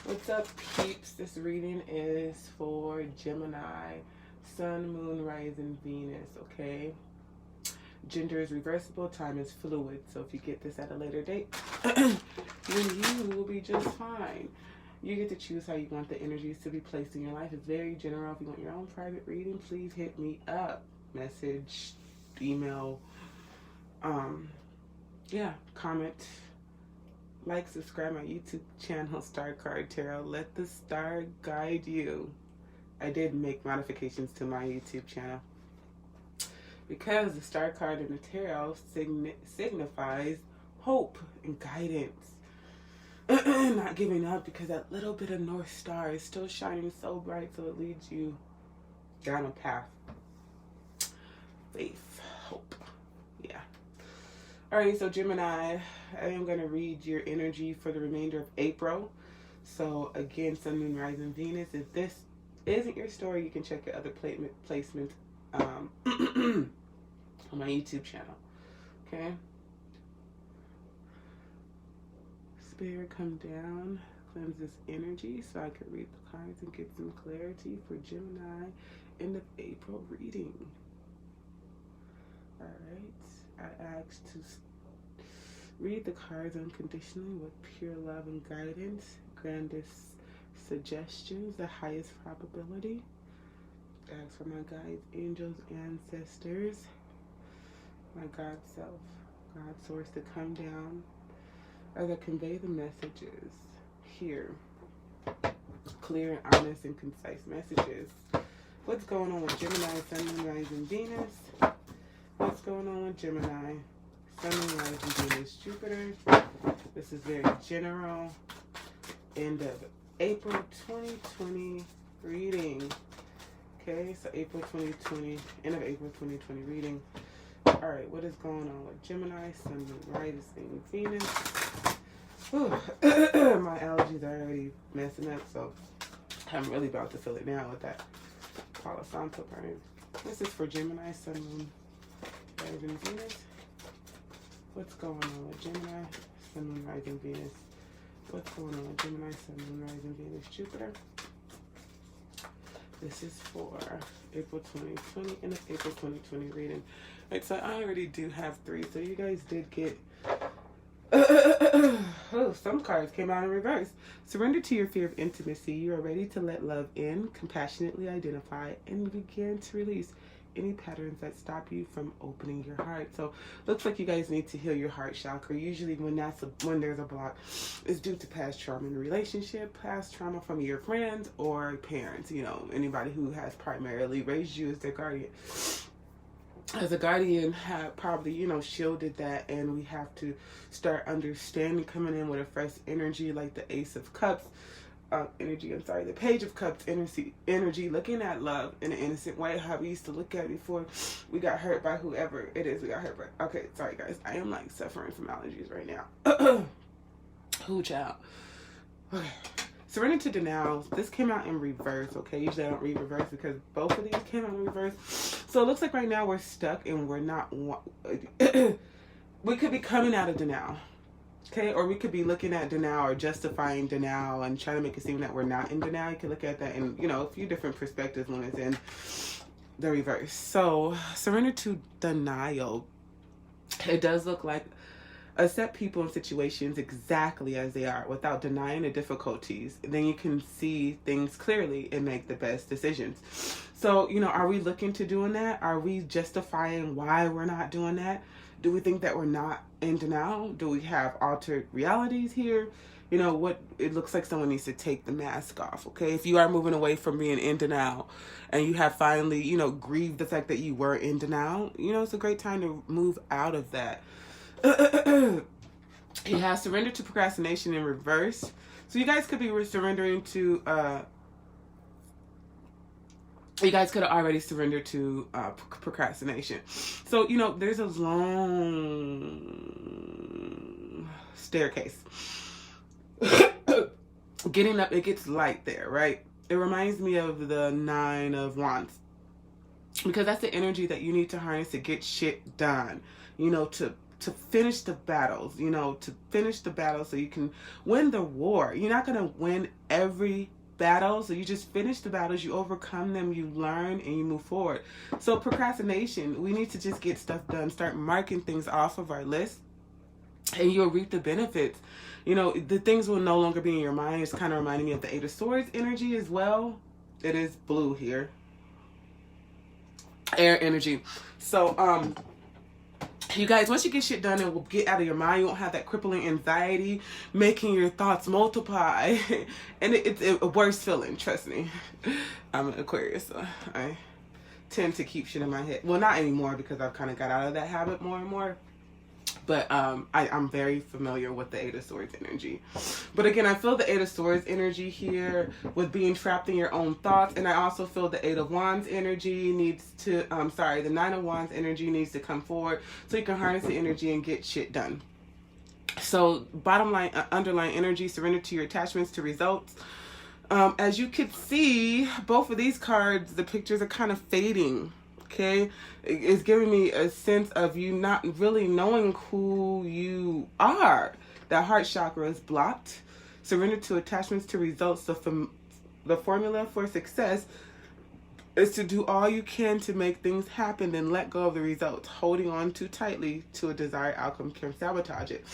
What's up, peeps? This reading is for Gemini, Sun, Moon, Rising, Venus, okay? Gender is reversible, time is fluid, so if you get this at a later date, then you will be just fine. You get to choose how you want the energies to be placed in your life. It's very general. If you want your own private reading, please hit me up. Message, email, comment. Like, subscribe my YouTube channel, Star Card Tarot. Let the star guide you. I did make modifications to my YouTube channel because the star card in the tarot signifies hope and guidance. Not giving up, because that little bit of North Star is still shining so bright, so it leads you down a path. Faith, hope. Yeah. Alright, so Gemini, I am going to read your energy for the remainder of April. So again, Sun, Moon, Rising, Venus. If this isn't your story, you can check your other placements on my YouTube channel. Okay? Spirit, come down, cleanse this energy so I can read the cards and get some clarity for Gemini end of April reading. Alright, I asked to read the cards unconditionally with pure love and guidance, grandest suggestions, the highest probability. Ask for my guides, angels, ancestors, my God self, God source to come down as I convey the messages here. Clear, honest, and concise messages. What's going on with Gemini, Sun, Moon, Rising, Venus? What's going on with Gemini, Sun, Moon, Rising, Venus, Jupiter? This is very general. End of April 2020 reading. Okay, so April 2020, end of April 2020 reading. Alright, what is going on with Gemini, Sun, Moon, Rising, Venus? My allergies are already messing up, so I'm really about to feel it now with that Palo Santo burn. This is for Gemini, Sun, Moon, Rising, Venus. What's going on with Gemini, Sun, Moon, Rising, Venus? What's going on with Gemini, Sun, Moon, Rising, Venus, Jupiter? This is for April 2020 and April 2020 reading. Right, so I already do have 3, so you guys did get some cards came out in reverse. Surrender to your fear of intimacy. You are ready to let love in, compassionately identify, and begin to release any patterns that stop you from opening your heart. So looks like you guys need to heal your heart chakra. Usually when there's a block, it's due to past trauma in a relationship, past trauma from your friends or parents, anybody who has primarily raised you as their guardian. As a guardian have probably, shielded that, and we have to start understanding, coming in with a fresh energy like the Ace of Cups the Page of Cups energy, looking at love in an innocent way, how we used to look at it before we got hurt by whoever it is we got hurt by. Okay, sorry guys, I am like suffering from allergies right now. Who child? Okay. Surrender to denial. This came out in reverse, okay? Usually I don't read reverse because both of these came out in reverse. So it looks like right now we're stuck and we're not... we could be coming out of denial, okay? Or we could be looking at denial or justifying denial and trying to make it seem that we're not in denial. You can look at that in, a few different perspectives when it's in the reverse. So surrender to denial. It does look like accept people and situations exactly as they are without denying the difficulties. Then you can see things clearly and make the best decisions. So, are we looking to doing that? Are we justifying why we're not doing that? Do we think that we're not in denial? Do we have altered realities here? What it looks like someone needs to take the mask off, okay? If you are moving away from being in denial and you have finally, grieved the fact that you were in denial, it's a great time to move out of that. He has surrendered to procrastination in reverse. So you guys could be surrendering to, you guys could have already surrendered to procrastination. So, there's a long staircase. Getting up, it gets light there, right? It reminds me of the 9 of Wands. Because that's the energy that you need to harness to get shit done. To to finish the battles, you know, to finish the battle so you can win the war. You're not going to win every battle, so you just finish the battles, you overcome them, you learn, and you move forward. So procrastination, we need to just get stuff done, start marking things off of our list, and you'll reap the benefits. You know, the things will no longer be in your mind. It's kind of reminding me of the Eight of Swords energy as well. It is blue here. Air energy. So, you guys, once you get shit done and will get out of your mind, you won't have that crippling anxiety, making your thoughts multiply. And it's a worse feeling, trust me. I'm an Aquarius, so I tend to keep shit in my head. Well, not anymore because I've kind of got out of that habit more and more. But I'm very familiar with the Eight of Swords energy. But again, I feel the Eight of Swords energy here with being trapped in your own thoughts. And I also feel the Eight of Wands energy needs to, the Nine of Wands energy needs to come forward so you can harness the energy and get shit done. So bottom line, underlying energy, surrender to your attachments to results. As you can see, both of these cards, the pictures are kind of fading. Okay, it's giving me a sense of you not really knowing who you are. That heart chakra is blocked. Surrender to attachments to results. The formula for success is to do all you can to make things happen, then let go of the results. Holding on too tightly to a desired outcome can sabotage it.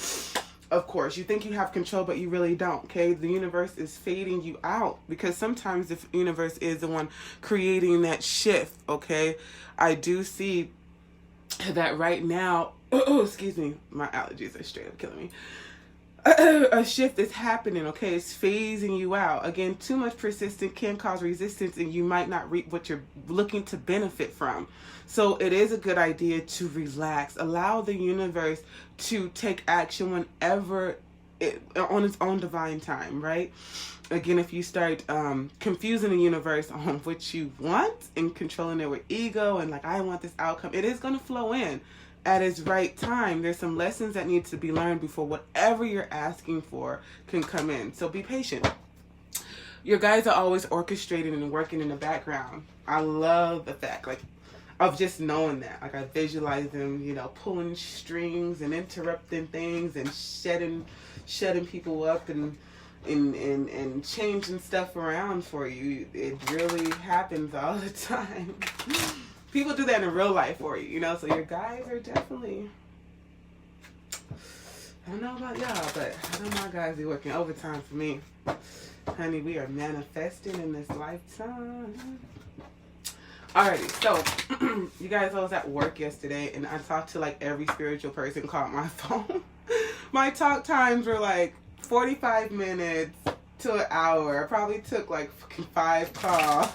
Of course, you think you have control, but you really don't, okay? The universe is fading you out because sometimes the universe is the one creating that shift, okay? I do see that right now, excuse me, my allergies are straight up killing me. A shift is happening, okay? It's phasing you out. Again, too much persistence can cause resistance and you might not reap what you're looking to benefit from. So it is a good idea to relax. Allow the universe to take action whenever on its own divine time, right? Again, if you start confusing the universe on what you want and controlling it with ego and like, I want this outcome, it is going to flow in at its right time. There's some lessons that need to be learned before whatever you're asking for can come in. So be patient. Your guides are always orchestrating and working in the background. I love the fact, like, of just knowing that. Like, I visualize them, you know, pulling strings and interrupting things and shutting people up and changing stuff around for you. It really happens all the time. People do that in real life for you, you know, so your guys are definitely, I don't know about y'all, but I know my guys be working overtime for me. Honey, we are manifesting in this lifetime. Alrighty, so you guys, I was at work yesterday and I talked to like every spiritual person called my phone. My talk times were like 45 minutes to an hour. I probably took like fucking 5 calls.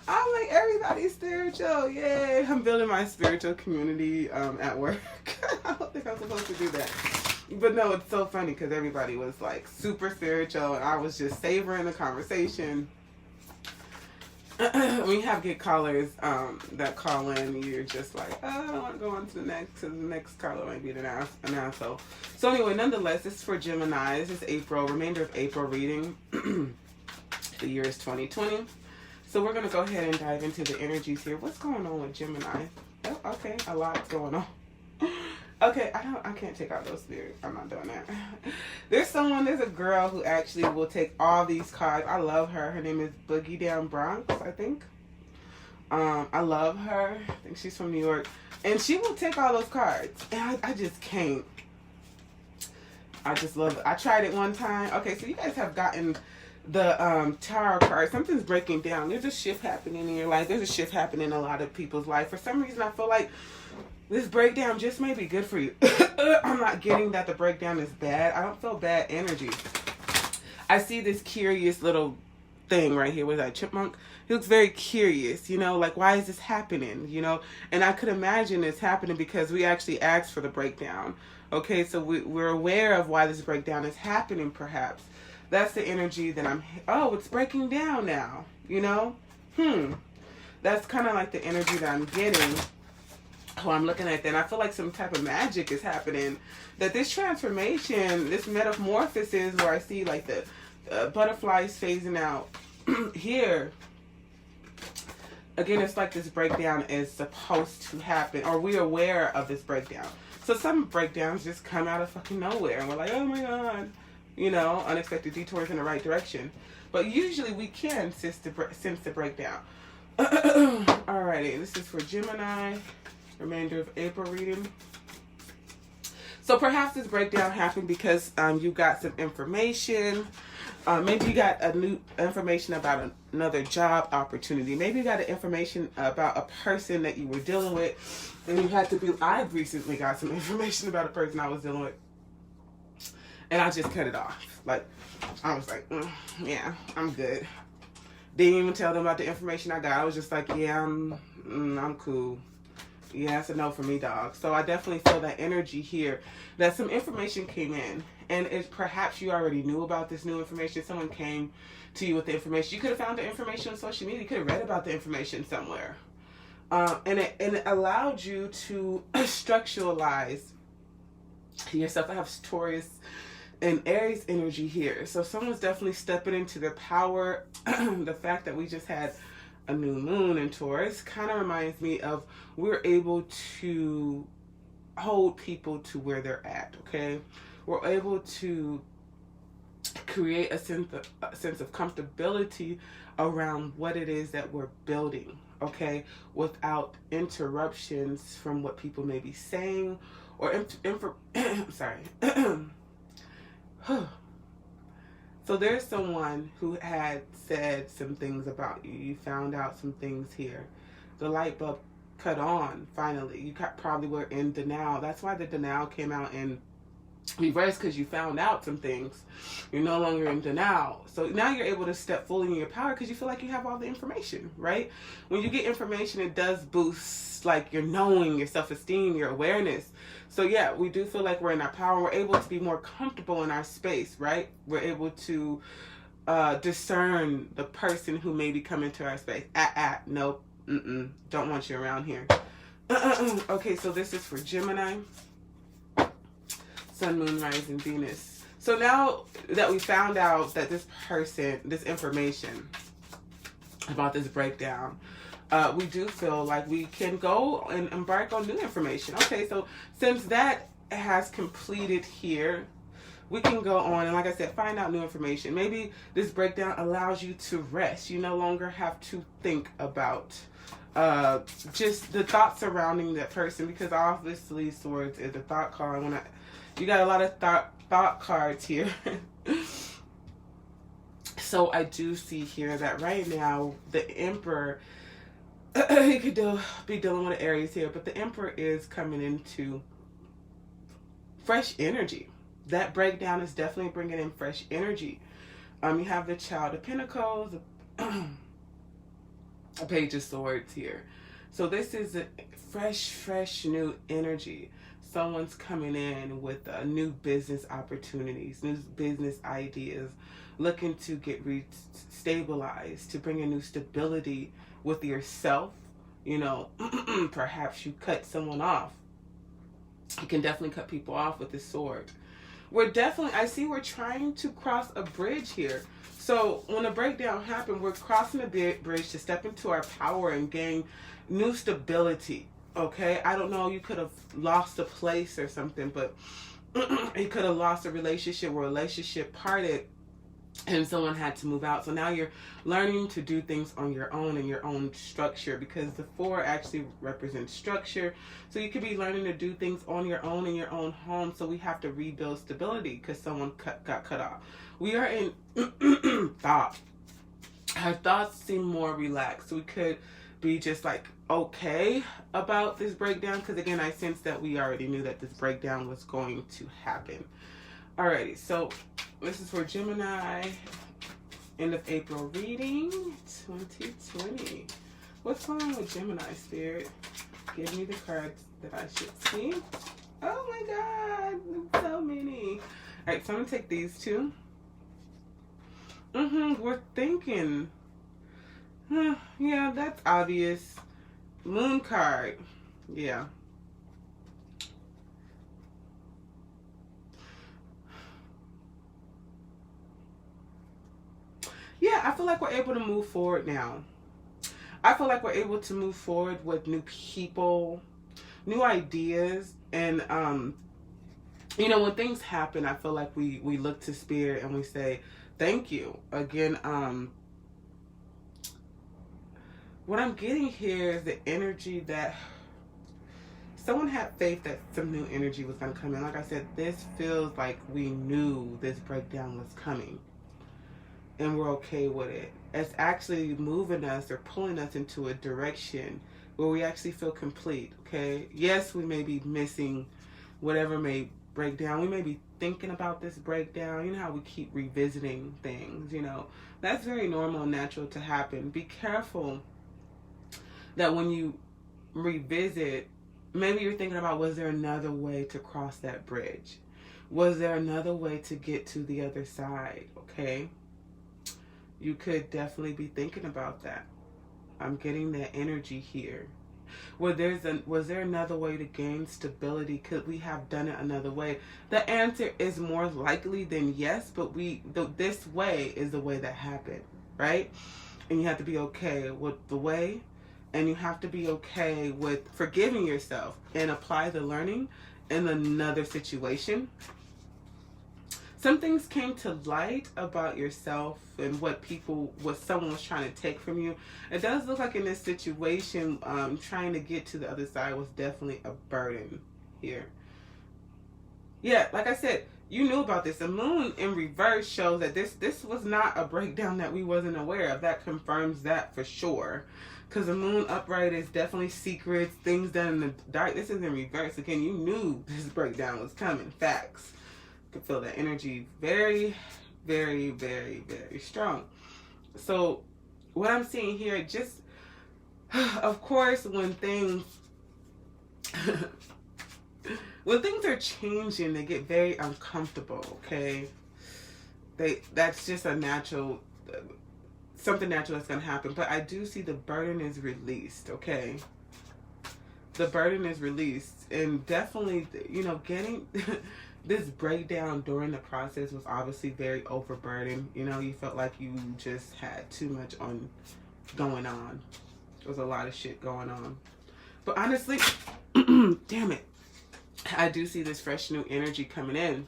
I'm like, everybody's spiritual. Yay. I'm building my spiritual community at work. I don't think I'm supposed to do that. But no, it's so funny because everybody was like super spiritual and I was just savoring the conversation. When you have good callers that call in, you're just like, oh, I don't want to go on to the next, because the next caller might be an asshole. So anyway, nonetheless, this is for Gemini. This is April, remainder of April reading. The year is 2020. So we're going to go ahead and dive into the energies here. What's going on with Gemini? Oh, okay, a lot's going on. Okay, I can't take out those spirits. I'm not doing that. There's a girl who actually will take all these cards. I love her. Her name is Boogie Down Bronx, I think. I love her. I think she's from New York. And she will take all those cards. And I just can't. I just love it. I tried it one time. Okay, so you guys have gotten the tarot card. Something's breaking down. There's a shift happening in your life. There's a shift happening in a lot of people's life. For some reason, I feel like this breakdown just may be good for you. I'm not getting that the breakdown is bad. I don't feel bad energy. I see this curious little thing right here with that chipmunk. He looks very curious, you know, like, why is this happening, you know? And I could imagine it's happening because we actually asked for the breakdown. Okay, so we're aware of why this breakdown is happening, perhaps. That's the energy that oh, it's breaking down now, you know? That's kind of like the energy that I'm getting. Oh, I'm looking at that, and I feel like some type of magic is happening. That this transformation, this metamorphosis, where I see like the butterflies phasing out here. Again, it's like this breakdown is supposed to happen, or we're aware of this breakdown. So some breakdowns just come out of fucking nowhere, and we're like, oh my god, you know, unexpected detours in the right direction. But usually we can sense the breakdown. Alrighty, this is for Gemini, remainder of April reading. So perhaps this breakdown happened because you got some information. Maybe you got a new information about another job opportunity. Maybe you got information about a person that you were dealing with, and you had to be. I recently got some information about a person I was dealing with, and I just cut it off. Like, I was like, yeah, I'm good. Didn't even tell them about the information I got. I was just like, yeah, I'm cool. Yeah, it's a no for me, dog. So I definitely feel that energy here, that some information came in, and it's perhaps you already knew about this new information. Someone came to you with the information. You could have found the information on social media. You could have read about the information somewhere, and it allowed you to structuralize yourself. I have Taurus and Aries energy here, so someone's definitely stepping into their power. The fact that we just had a new moon in Taurus kind of reminds me of we're able to hold people to where they're at, okay? We're able to create a sense of comfortability around what it is that we're building, okay? Without interruptions from what people may be saying or sorry. So there's someone who had said some things about you. You found out some things here. The light bulb cut on, finally. You probably were in denial. That's why the denial came out in reverse, because you found out some things. You're no longer in denial. So now you're able to step fully in your power because you feel like you have all the information, right? When you get information, it does boost like your knowing, your self-esteem, your awareness. So yeah, we do feel like we're in our power. We're able to be more comfortable in our space, right? We're able to discern the person who may be coming to our space. Nope, don't want you around here. Okay, so this is for Gemini, Sun, Moon, Rising, Venus. So now that we found out that this person, this information about this breakdown, we do feel like we can go and embark on new information. Okay, so since that has completed here, we can go on and, like I said, find out new information. Maybe this breakdown allows you to rest. You no longer have to think about just the thoughts surrounding that person, because obviously Swords is a thought card. You got a lot of thought cards here. So I do see here that right now the Emperor, he could be dealing with Aries here, but the Emperor is coming into fresh energy. That breakdown is definitely bringing in fresh energy. You have the Child of Pentacles, a Page of Swords here. So this is a fresh new energy. Someone's coming in with new business opportunities, new business ideas, looking to get stabilized, to bring a new stability with yourself. You know, perhaps you cut someone off. You can definitely cut people off with this sword. I see we're trying to cross a bridge here. So when a breakdown happened, we're crossing a bridge to step into our power and gain new stability. Okay, I don't know, you could have lost a place or something, but you could have lost a relationship where a relationship parted and someone had to move out. So now you're learning to do things on your own and your own structure, because the 4 actually represents structure. So you could be learning to do things on your own in your own home. So we have to rebuild stability because someone got cut off. We are in thought. Our thoughts seem more relaxed. So we could be just like okay about this breakdown, because again, I sense that we already knew that this breakdown was going to happen. Alrighty, so this is for Gemini, end of April reading, 2020. What's going on with Gemini, Spirit? Give me the cards that I should see. Oh my God, so many. Alright, so I'm going to take these two. We're thinking. Yeah, that's obvious. Moon card. Yeah. Yeah, I feel like we're able to move forward now. I feel like we're able to move forward with new people, new ideas, And you know, when things happen, I feel like we look to spirit and we say thank you again. What I'm getting here is the energy that someone had faith that some new energy was going to come in. Like I said, this feels like we knew this breakdown was coming and we're okay with it. It's actually moving us or pulling us into a direction where we actually feel complete, okay? Yes, we may be missing whatever may break down. We may be thinking about this breakdown. You know how we keep revisiting things, you know. That's very normal and natural to happen. Be careful that when you revisit, maybe you're thinking about, was there another way to cross that bridge? Was there another way to get to the other side? Okay? You could definitely be thinking about that. I'm getting that energy here. Was there another way to gain stability? Could we have done it another way? The answer is more likely than yes, but this way is the way that happened, right? And you have to be okay with the way. And you have to be okay with forgiving yourself and apply the learning in another situation. Some things came to light about yourself and what someone was trying to take from you. It does look like in this situation, trying to get to the other side was definitely a burden here. Yeah, like I said, you knew about this. The moon in reverse shows that this was not a breakdown that we wasn't aware of. That confirms that for sure. Because the moon upright is definitely secrets, things done in the dark. This is in reverse. Again, you knew this breakdown was coming. Facts. You can feel that energy very, very, very, very strong. So what I'm seeing here, just, of course, when things are changing, they get very uncomfortable, okay? That's just a natural... something natural that's going to happen. But I do see the burden is released, okay? The burden is released. And definitely, you know, getting this breakdown during the process was obviously very overburdened. You know, you felt like you just had too much going on. There was a lot of shit going on. But honestly, damn it, I do see this fresh new energy coming in.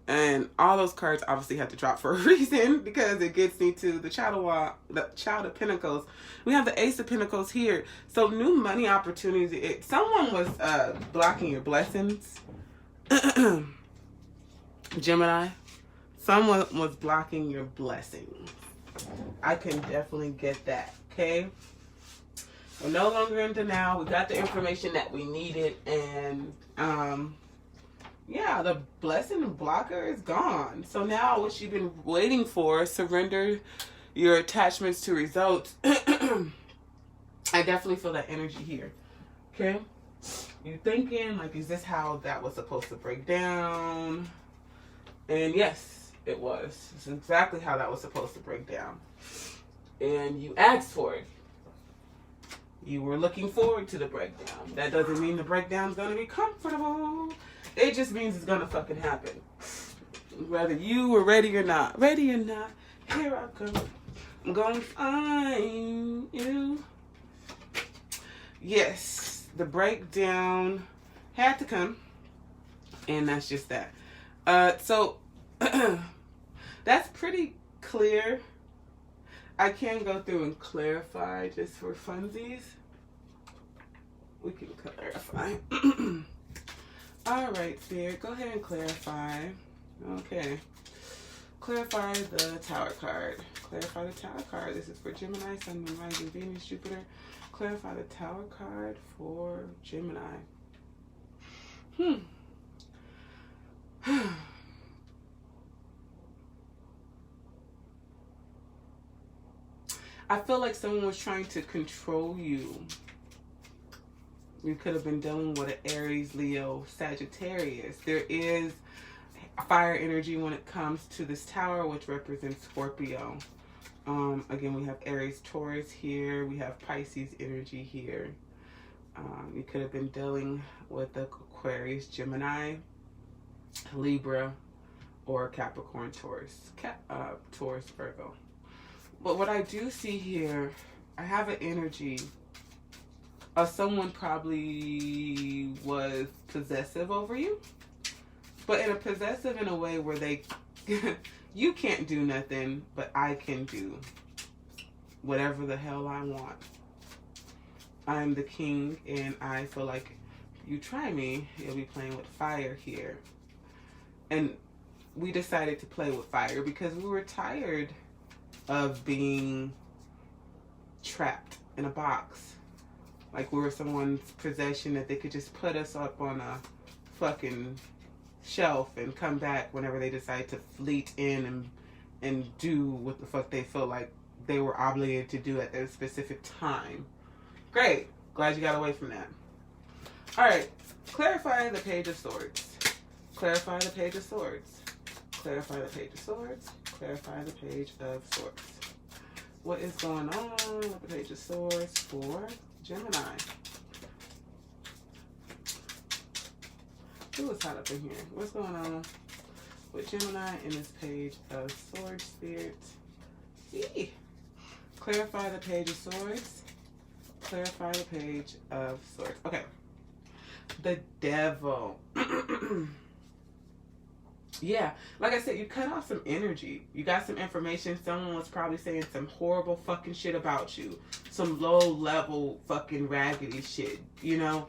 And all those cards obviously have to drop for a reason, because it gets me to the Child of Pentacles. We have the Ace of Pentacles here. So new money opportunities. Someone was blocking your blessings. Gemini. Someone was blocking your blessings. I can definitely get that. Okay. We're no longer in denial. We got the information that we needed, and yeah, the blessing blocker is gone. So now what you've been waiting for, surrender your attachments to results. I definitely feel that energy here. Okay? You're thinking, like, is this how that was supposed to break down? And yes, it was. It's exactly how that was supposed to break down. And you asked for it. You were looking forward to the breakdown. That doesn't mean the breakdown's going to be comfortable. It just means it's gonna fucking happen. Whether you were ready or not. Ready or not, here I come. I'm gonna find you. Yes, the breakdown had to come. And that's just that. So, that's pretty clear. I can go through and clarify just for funsies. We can clarify. All right, Spirit, go ahead and clarify. Okay. Clarify the Tower card. Clarify the Tower card. This is for Gemini, Sun, Moon, Rising, Venus, Jupiter. Clarify the Tower card for Gemini. I feel like someone was trying to control you. You could have been dealing with an Aries, Leo, Sagittarius. There is fire energy when it comes to this tower, which represents Scorpio. Again, we have Aries, Taurus here. We have Pisces energy here. You could have been dealing with the Aquarius, Gemini, Libra, or Capricorn, Taurus. Taurus, Virgo. But what I do see here, I have an energy Someone probably was possessive over you, but in a way where they, you can't do nothing, but I can do whatever the hell I want. I'm the king, and I feel like you try me, you'll be playing with fire here. And we decided to play with fire because we were tired of being trapped in a box. Like we were someone's possession that they could just put us up on a fucking shelf and come back whenever they decide to fleet in and do what the fuck they feel like they were obligated to do at that specific time. Great. Glad you got away from that. Alright. Clarify the Page of Swords. Clarify the Page of Swords. Clarify the Page of Swords. Clarify the Page of Swords. What is going on with the Page of Swords for Gemini? Who is hot up in here? What's going on with Gemini in this Page of Swords, Spirit? Eee. Clarify the Page of Swords. Clarify the Page of Swords. Okay. The Devil. Yeah, like I said, you cut off some energy. You got some information. Someone was probably saying some horrible fucking shit about you. Some low-level fucking raggedy shit, you know?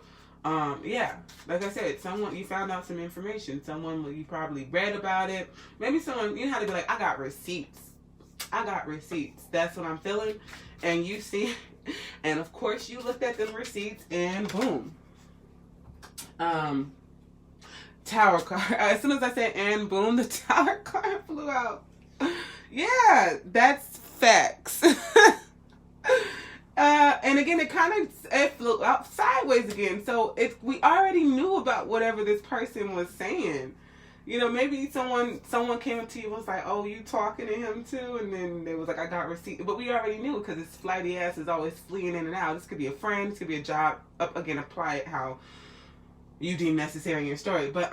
Yeah, like I said, someone, you found out some information. Someone, you probably read about it. Maybe someone, you know how to be like, I got receipts. I got receipts. That's what I'm feeling. And you see, and of course you looked at them receipts and boom. Tower card. As soon as I said and boom, the Tower card flew out. Yeah, that's facts. And again, it flew out sideways again. So we already knew about whatever this person was saying. You know, maybe someone came up to you and was like, oh, you talking to him too? And then they was like, I got receipt. But we already knew because this flighty ass is always fleeing in and out. This could be a friend. This could be a job. Again, apply it how you deem necessary in your story. But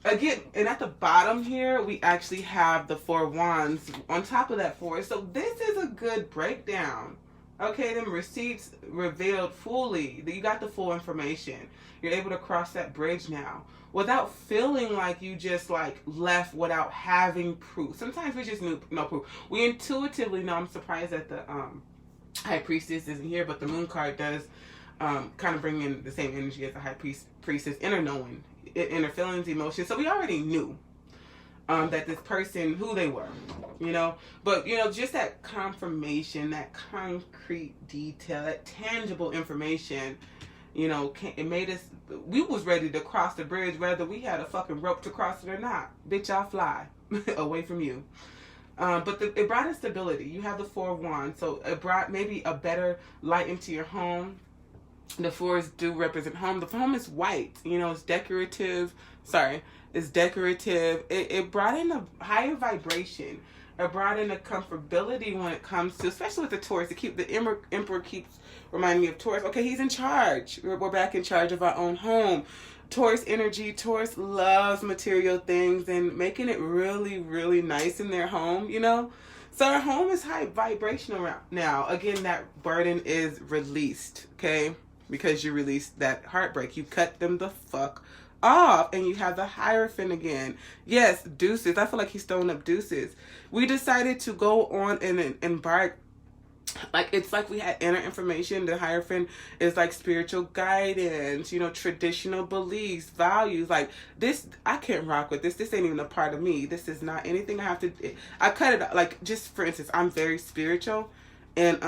again, and at the bottom here, we actually have the 4 wands on top of that 4. So this is a good breakdown. Okay, them receipts revealed fully. You got the full information. You're able to cross that bridge now without feeling like you just like left without having proof. Sometimes we just knew no proof. We intuitively know. I'm surprised that the High Priestess isn't here, but the Moon card does kind of bring in the same energy as the High Priestess, inner knowing, inner feelings, emotions. So we already knew that this person, who they were, you know. But, you know, just that confirmation, that concrete detail, that tangible information, you know, it made us, we was ready to cross the bridge whether we had a fucking rope to cross it or not. Bitch, I'll fly away from you. But it brought in stability. You have the 4 of Wands, so it brought maybe a better light into your home. The 4s do represent home. The home is white. You know, it's decorative. Sorry. It's decorative. It brought in a higher vibration. It brought in a comfortability when it comes to, especially with the Taurus. The Emperor keeps reminding me of Taurus. Okay, he's in charge. We're back in charge of our own home. Taurus energy. Taurus loves material things and making it really, really nice in their home, you know. So our home is high vibrational now. Again, that burden is released, okay? Because you released that heartbreak. You cut them the fuck off, and you have the Hierophant again. Yes, deuces. I feel like he's throwing up deuces. We decided to go on and embark. Like, it's like we had inner information. The Hierophant is like spiritual guidance, you know, traditional beliefs, values. Like, this, I can't rock with this. This ain't even a part of me. This is not anything I have to, I cut it, like, just for instance, I'm very spiritual, and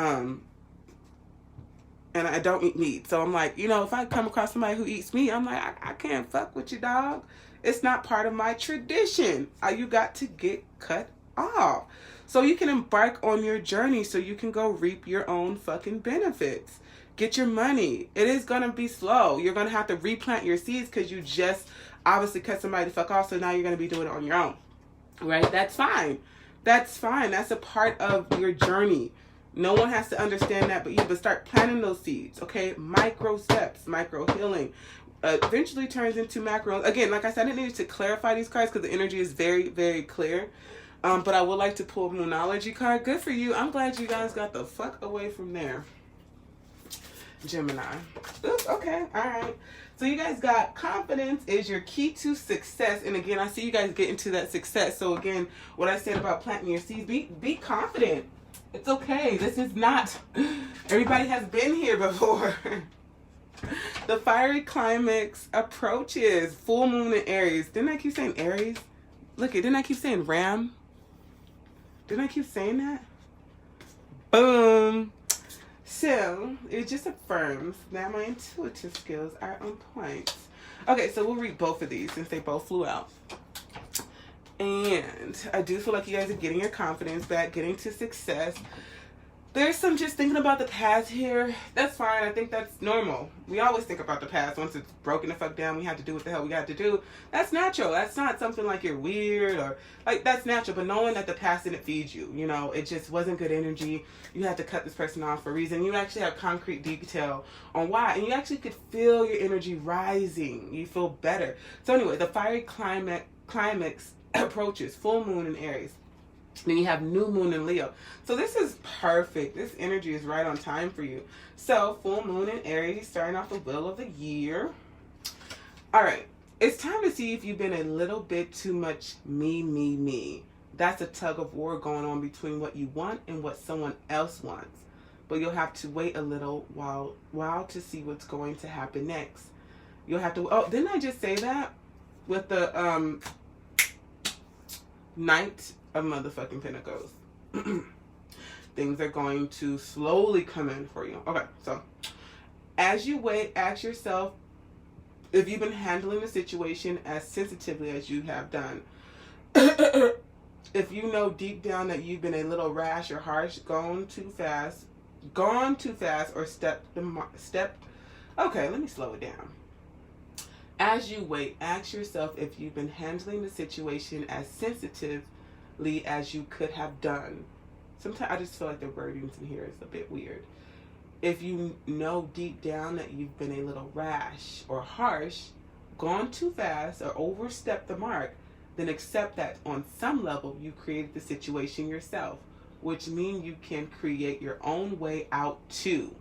I don't eat meat. So I'm like, you know, if I come across somebody who eats meat, I'm like, I can't fuck with you, dog. It's not part of my tradition. You got to get cut off. So you can embark on your journey so you can go reap your own fucking benefits. Get your money. It is going to be slow. You're going to have to replant your seeds because you just obviously cut somebody the fuck off. So now you're going to be doing it on your own. Right? That's fine. That's fine. That's a part of your journey. No one has to understand that but you, but start planting those seeds, okay? Micro steps, micro healing. Eventually turns into macro. Again, like I said, I didn't need to clarify these cards because the energy is very, very clear. But I would like to pull a Moonology card. Good for you. I'm glad you guys got the fuck away from there. Gemini. Oops, okay, all right. So you guys got confidence is your key to success. And again, I see you guys get into that success. So again, what I said about planting your seeds, be confident. It's okay. This is not, everybody has been here before. The fiery climax approaches. Full moon in Aries. Didn't I keep saying Aries? Look, didn't I keep saying Ram? Didn't I keep saying that? Boom. So, it just affirms that my intuitive skills are on point. Okay, so we'll read both of these since they both flew out. And I do feel like you guys are getting your confidence back, getting to success. There's some just thinking about the past here. That's fine. I think that's normal. We always think about the past. Once it's broken the fuck down, we have to do what the hell we got to do. That's natural. That's not something like you're weird or like that's natural. But knowing that the past didn't feed you, you know, it just wasn't good energy. You had to cut this person off for a reason. You actually have concrete detail on why. And you actually could feel your energy rising. You feel better. So anyway, the fiery climax approaches. Full moon in Aries. Then you have new moon in Leo. So this is perfect. This energy is right on time for you. So full moon in Aries, starting off the wheel of the year. All right. It's time to see if you've been a little bit too much me. That's a tug of war going on between what you want and what someone else wants. But you'll have to wait a little while to see what's going to happen next. You'll have to, oh, didn't I just say that? With the Knight of motherfucking Pentacles. Things are going to slowly come in for you. Okay, so as you wait, ask yourself if you've been handling the situation as sensitively as you have done. If you know deep down that you've been a little rash or harsh, gone too fast, or stepped. Okay, let me slow it down. As you wait, ask yourself if you've been handling the situation as sensitively as you could have done. Sometimes I just feel like the wordings in here is a bit weird. If you know deep down that you've been a little rash or harsh, gone too fast, or overstepped the mark, then accept that on some level you created the situation yourself, which means you can create your own way out too.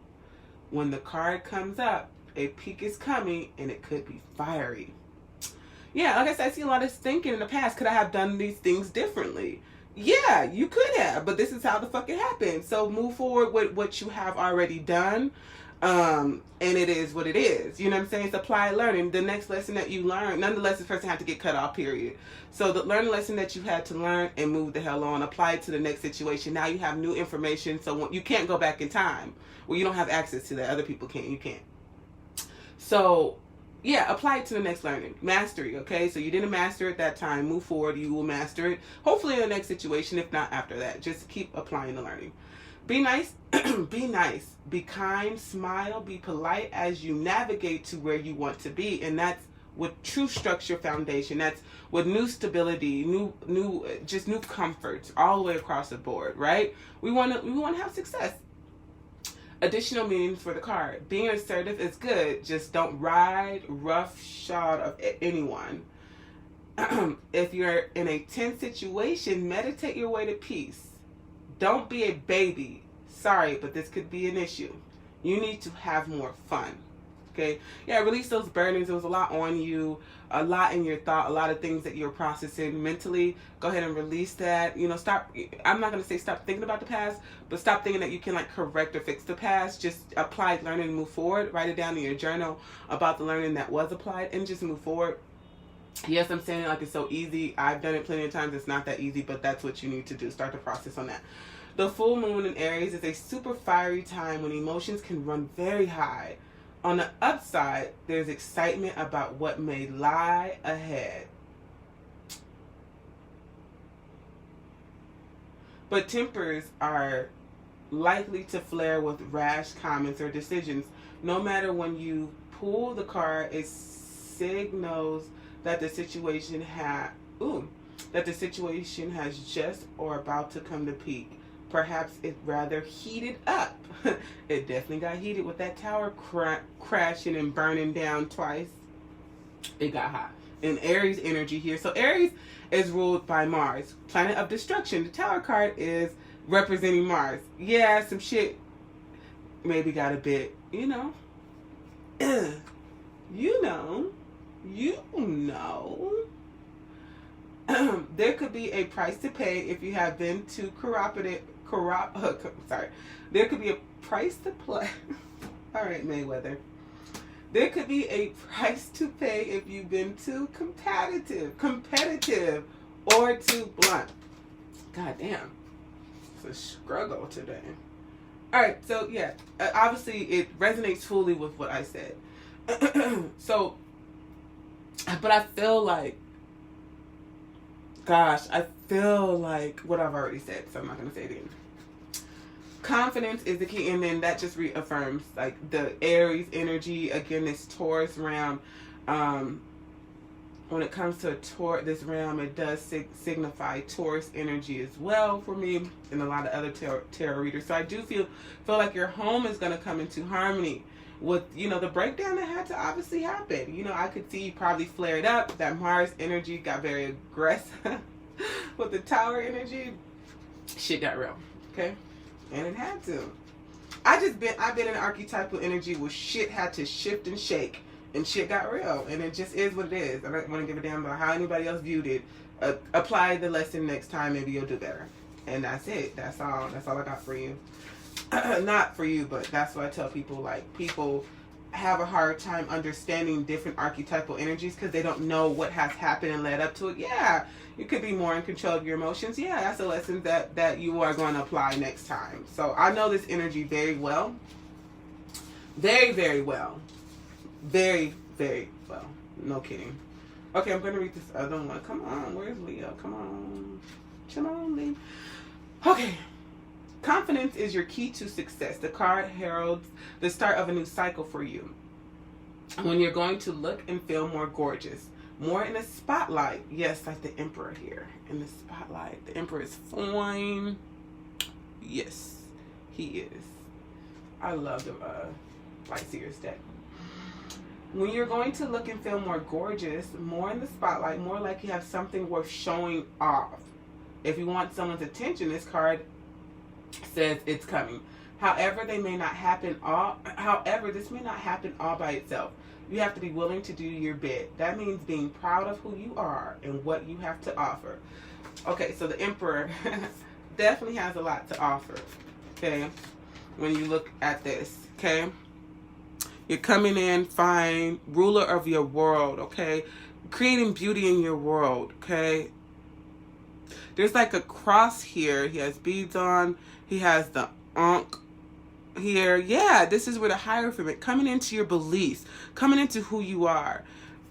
When the card comes up, a peak is coming and it could be fiery. Yeah, like I said, I see a lot of thinking in the past. Could I have done these things differently? Yeah, you could have, but this is how the fuck it happened. So move forward with what you have already done. And it is what it is. You know what I'm saying? It's applied learning. The next lesson that you learn, none of the lessons person had to get cut off, period. So learn the lesson that you had to learn and move the hell on. Apply it to the next situation. Now you have new information, so you can't go back in time. Well, you don't have access to that. Other people can't. You can't. So, yeah, apply it to the next learning. Mastery, okay? So you didn't master it that time. Move forward. You will master it. Hopefully in the next situation, if not after that. Just keep applying the learning. Be nice. Be nice. Be kind. Smile. Be polite as you navigate to where you want to be. And that's with true structure foundation. That's with new stability, new comforts all the way across the board, right? We want to have success. Additional meanings for the card. Being assertive is good. Just don't ride roughshod of anyone. If you're in a tense situation, meditate your way to peace. Don't be a baby. Sorry, but this could be an issue. You need to have more fun. Okay? Yeah, release those burdens. There was a lot on you, a lot in your thought, a lot of things that you're processing mentally. Go ahead and release that. You know, stop. I'm not going to say stop thinking about the past, but stop thinking that you can like correct or fix the past. Just apply learning and move forward. Write it down in your journal about the learning that was applied and just move forward. Yes, I'm saying it like it's so easy. I've done it plenty of times. It's not that easy, but that's what you need to do. Start the process on that. The full moon in Aries is a super fiery time when emotions can run very high. On the upside, there's excitement about what may lie ahead. But tempers are likely to flare with rash comments or decisions. No matter when you pull the card, it signals that the situation has just or about to come to peak. Perhaps it's rather heated up. It definitely got heated with that tower crashing and burning down twice. It got hot. And Aries energy here. So Aries is ruled by Mars, planet of destruction. The tower card is representing Mars. Yeah, some shit. maybe got a bit, you know, you know, there could be a price to pay if you have been too sorry. There could be a price to play. All right, Mayweather. There could be a price to pay if you've been too competitive, or too blunt. God damn. It's a struggle today. All right, so yeah, obviously it resonates fully with what I said. So, but I feel like, gosh, I feel like what I've already said, so I'm not going to say it again. Confidence is the key, and then that just reaffirms like the Aries energy. Again, this Taurus realm. When it comes to this realm, it does signify Taurus energy as well for me, and a lot of other tarot readers. So I do feel like your home is going to come into harmony with, you know, the breakdown that had to obviously happen. You know, I could see you probably flared up. That Mars energy got very aggressive with the Tower energy. Shit got real, okay, and it had to. I've been in archetypal energy where shit had to shift and shake. And shit got real, and it just is what it is. I don't want to give a damn about how anybody else viewed it. Apply the lesson next time, maybe you'll do better. And that's it. That's all I got for you. Not for you, but that's what I tell people. Like, people have a hard time understanding different archetypal energies because they don't know what has happened and led up to it. Yeah, you could be more in control of your emotions. Yeah, that's a lesson that you are going to apply next time. So I know this energy very well. Very, very well. Very, very well. No kidding. Okay, I'm going to read this other one. Come on. Where's Leo? Come on. Come on, Leo. Okay. Confidence is your key to success. The card heralds the start of a new cycle for you. When you're going to look and feel more gorgeous. More in the spotlight. Yes, like the Emperor here. In the spotlight. The Emperor is fine. Yes, he is. I love the Light Seers deck. When you're going to look and feel more gorgeous, more in the spotlight, more like you have something worth showing off. If you want someone's attention, this card says it's coming. However, this may not happen all by itself. You have to be willing to do your bit. That means being proud of who you are and what you have to offer. Okay, so the Emperor definitely has a lot to offer. Okay, when you look at this, okay? You're coming in fine, ruler of your world, okay? Creating beauty in your world, okay? There's like a cross here. He has beads on. He has the Ankh here. Yeah, this is where the Hierophant, coming into your beliefs, coming into who you are,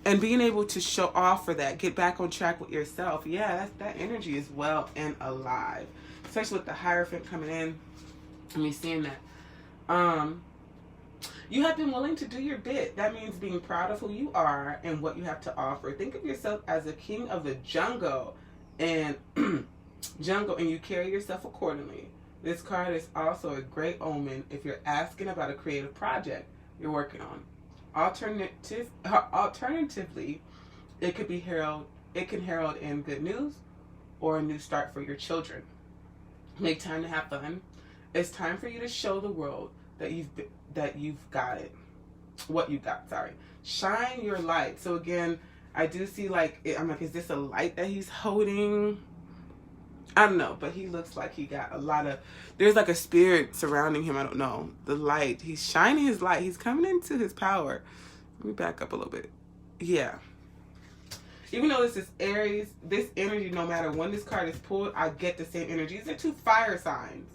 and being able to show off for that, get back on track with yourself. Yeah, that energy is well and alive, especially with the Hierophant coming in. And me seeing that. You have been willing to do your bit. That means being proud of who you are and what you have to offer. Think of yourself as a king of the jungle, and you carry yourself accordingly. This card is also a great omen if you're asking about a creative project you're working on. Alternatively, it can herald in good news or a new start for your children. Make time to have fun. It's time for you to show the world that you've got it. What you got, sorry. Shine your light. So again, I do see I'm like, is this a light that he's holding? I don't know, but he looks like he got a lot of, there's like a spirit surrounding him. I don't know. The light, he's shining his light. He's coming into his power. Let me back up a little bit. Yeah. Even though this is Aries, this energy, no matter when this card is pulled, I get the same energy. These are two fire signs.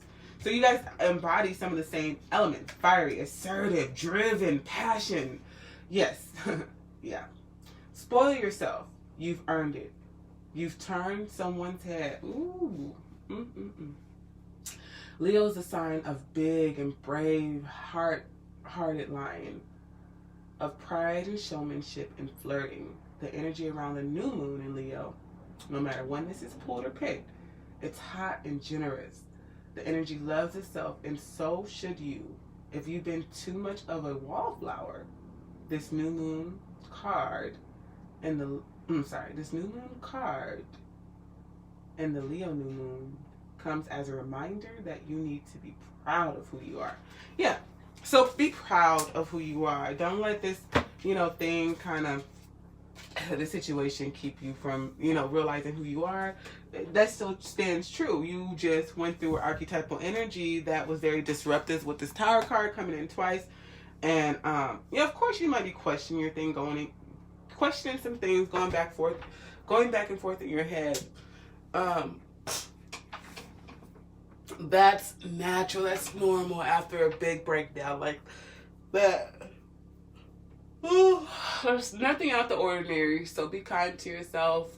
So you guys embody some of the same elements. Fiery, assertive, driven, passion. Yes. Yeah. Spoil yourself. You've earned it. You've turned someone's head. Ooh. Leo is a sign of big and brave, hearted lion. Of pride and showmanship and flirting. The energy around the new moon in Leo, no matter when this is pulled or picked, it's hot and generous. The energy loves itself, and so should you. If you've been too much of a wallflower, this new moon card and the Leo new moon comes as a reminder that you need to be proud of who you are. Yeah, So be proud of who you are. Don't let this, thing kind of, the situation keep you from, realizing who you are. That still stands true. You just went through an archetypal energy that was very disruptive with this Tower card coming in twice. And, of course you might be questioning your thing, questioning some things, going back and forth in your head. That's natural. That's normal after a big breakdown like that. Ooh, there's nothing out the ordinary. So be kind to yourself.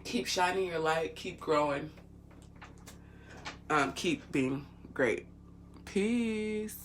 Keep shining your light. Keep growing. Keep being great. Peace.